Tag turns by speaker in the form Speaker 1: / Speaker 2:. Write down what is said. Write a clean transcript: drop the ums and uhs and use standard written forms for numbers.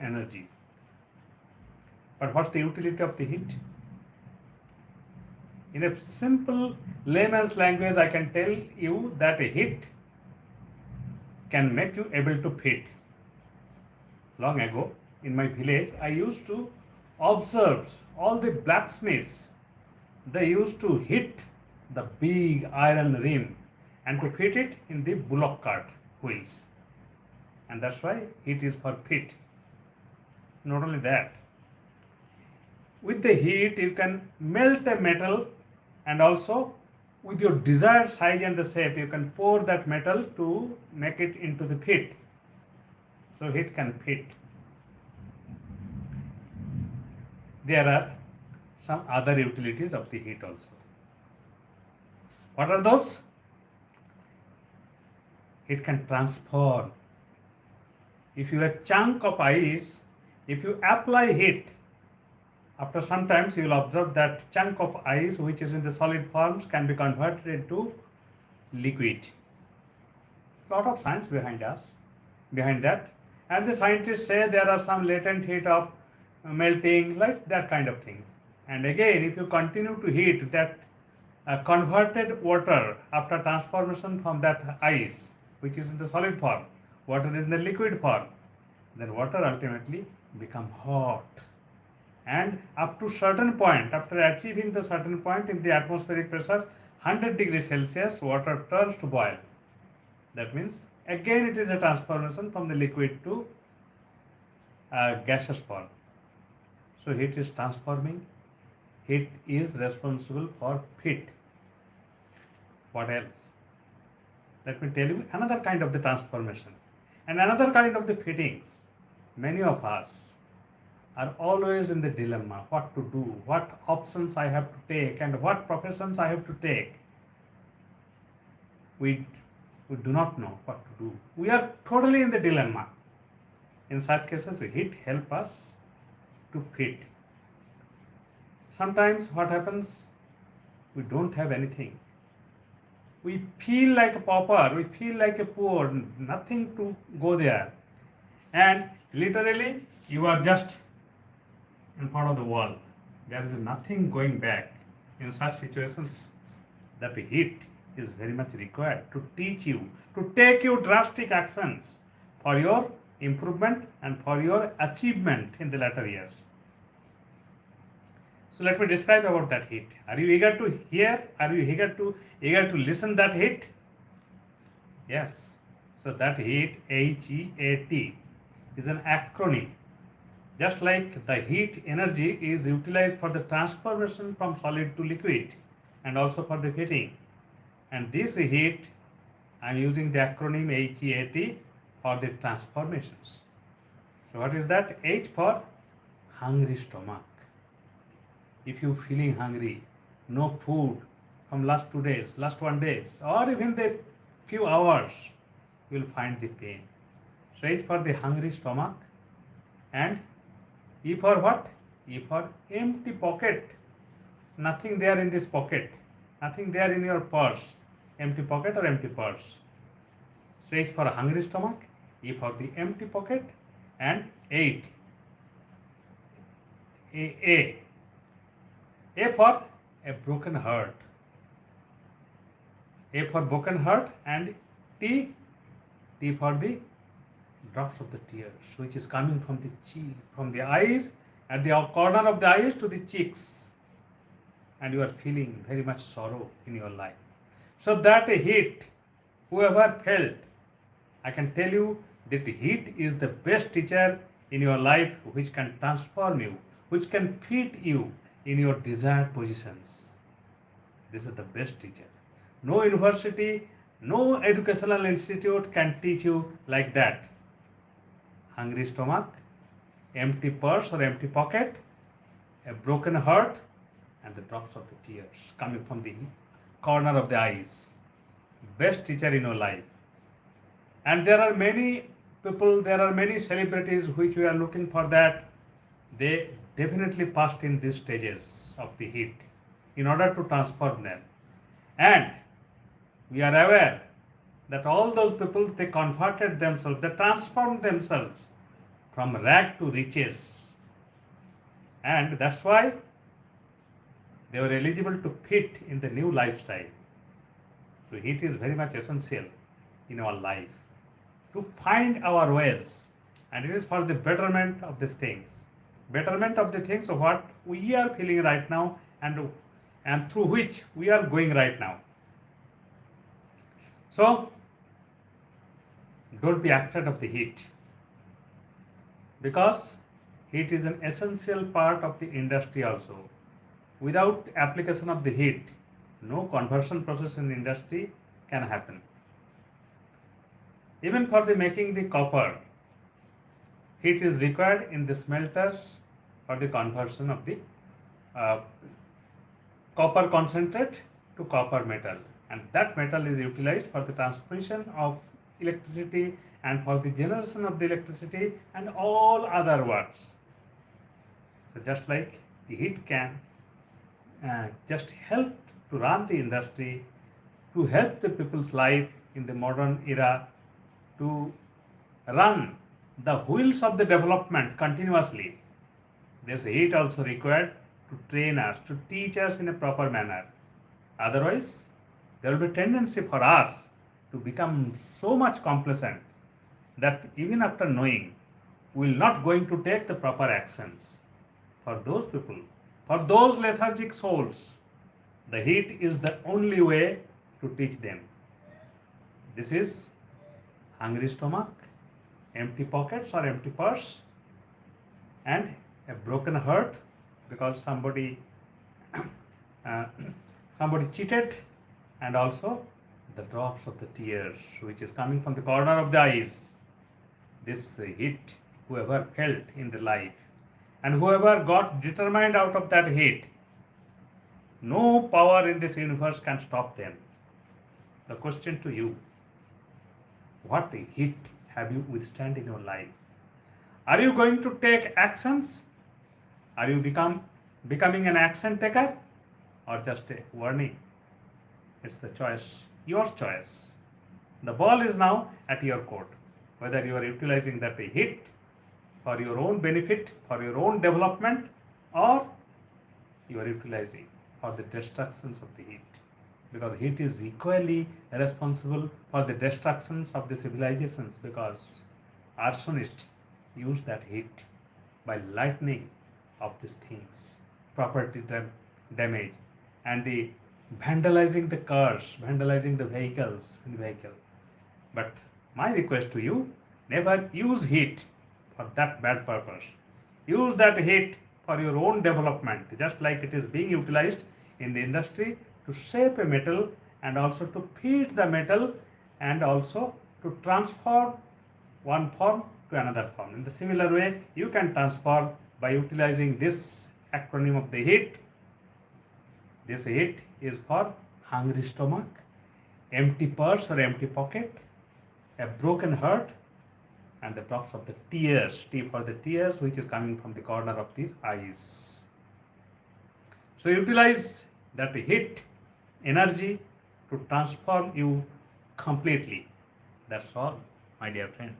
Speaker 1: energy. But what's the utility of the heat? In a simple layman's language, I can tell you that a heat can make you able to fit. Long ago, in my village, I used to observe all the blacksmiths. They used to hit the big iron rim and to fit it in the bullock cart wheels. And that's why heat is for fit. Not only that, with the heat you can melt a metal, and also with your desired size and the shape you can pour that metal to make it into the fit. So heat can fit. There are some other utilities of the heat also. What are those? It can transform. If you have a chunk of ice, if you apply heat, after some time you will observe that chunk of ice which is in the solid forms can be converted into liquid. Lot of science behind that, and the scientists say there are some latent heat of melting, like that kind of things. And again, if you continue to heat that converted water after transformation from that ice which is in the solid form, water is in the liquid form, then water ultimately become hot. And up to certain point, after achieving the certain point in the atmospheric pressure 100 degrees Celsius, water turns to boil. That means again it is a transformation from the liquid to gaseous form. So heat is transforming. Heat is responsible for fit. What else? Let me tell you another kind of the transformation and another kind of the fittings. Many of us are always in the dilemma, what to do, what options I have to take, and what professions I have to take. We do not know what to do. We are totally in the dilemma. In such cases, heat helps us to fit. Sometimes what happens, we don't have anything. We feel like a pauper, we feel like a poor, nothing to go there. And literally, you are just in front of the wall. There is nothing going back. In such situations, that heat is very much required to teach you, to take you drastic actions for your improvement and for your achievement in the latter years. So let me describe about that heat. Are you eager to hear? Are you eager to listen that heat? Yes. So that heat, HEAT, is an acronym. Just like the heat energy is utilized for the transformation from solid to liquid and also for the heating. And this heat, I am using the acronym HEAT for the transformations. So what is that? H for hungry stomach. If you feeling hungry, no food from last 2 days, last 1 day, or even the few hours, you will find the pain. So H for the hungry stomach, and E for what? E for empty pocket. Nothing there in this pocket. Nothing there in your purse. Empty pocket or empty purse. So H for hungry stomach, E for the empty pocket, and 8. A for a broken heart. A for broken heart, and T for the drops of the tears, which is coming from the cheek, from the eyes, at the corner of the eyes to the cheeks, and you are feeling very much sorrow in your life. So that heat, whoever felt, I can tell you that heat is the best teacher in your life, which can transform you, which can fit you in your desired positions. This is the best teacher. No university, no educational institute can teach you like that. Hungry stomach, empty purse or empty pocket, a broken heart, and the drops of the tears coming from the corner of the eyes. Best teacher in your life. And there are many people, there are many celebrities which we are looking for that. They definitely passed in these stages of the heat in order to transform them. And we are aware that all those people, they converted themselves, they transformed themselves from rag to riches. And that's why they were eligible to fit in the new lifestyle. So heat is very much essential in our life to find our ways, and it is for the betterment of these things, betterment of the things of what we are feeling right now, and through which we are going right now. So don't be afraid of the heat, because heat is an essential part of the industry also. Without application of the heat, no conversion process in industry can happen. Even for the making the copper, heat is required in the smelters for the conversion of the uh, copper concentrate to copper metal, and that metal is utilized for the transmission of electricity and for the generation of the electricity and all other works. So just like the heat can just help to run the industry, to help the people's life in the modern era, to run the wheels of the development continuously. There's heat also required to train us, to teach us in a proper manner. Otherwise, there will be tendency for us to become so much complacent that even after knowing, we will not going to take the proper actions. For those people, for those lethargic souls, the heat is the only way to teach them. This is hungry stomach, empty pockets or empty purse, and a broken heart because somebody uh, somebody cheated, and also the drops of the tears which is coming from the corner of the eyes. This heat, whoever felt in the life and whoever got determined out of that heat, no power in this universe can stop them. The question to you: what heat have you withstand in your life? Are you going to take actions? Are you becoming an action taker, or just a warning? It's the choice, your choice. The ball is now at your court. Whether you are utilizing that heat for your own benefit, for your own development, or you are utilizing for the destructions of the heat. Because heat is equally responsible for the destructions of the civilizations, because arsonists use that heat by lightning of these things, property damage, and the vandalizing the cars, vandalizing the vehicles in the vehicle. But my request to you, never use heat for that bad purpose. Use that heat for your own development, just like it is being utilized in the industry to shape a metal and also to feed the metal and also to transform one form to another form. In the similar way, you can transform by utilizing this acronym of the heat. This heat is for hungry stomach, empty purse or empty pocket, a broken heart, and the drops of the tears, T for the tears which is coming from the corner of the eyes. So utilize that heat energy to transform you completely. That's all, my dear friend.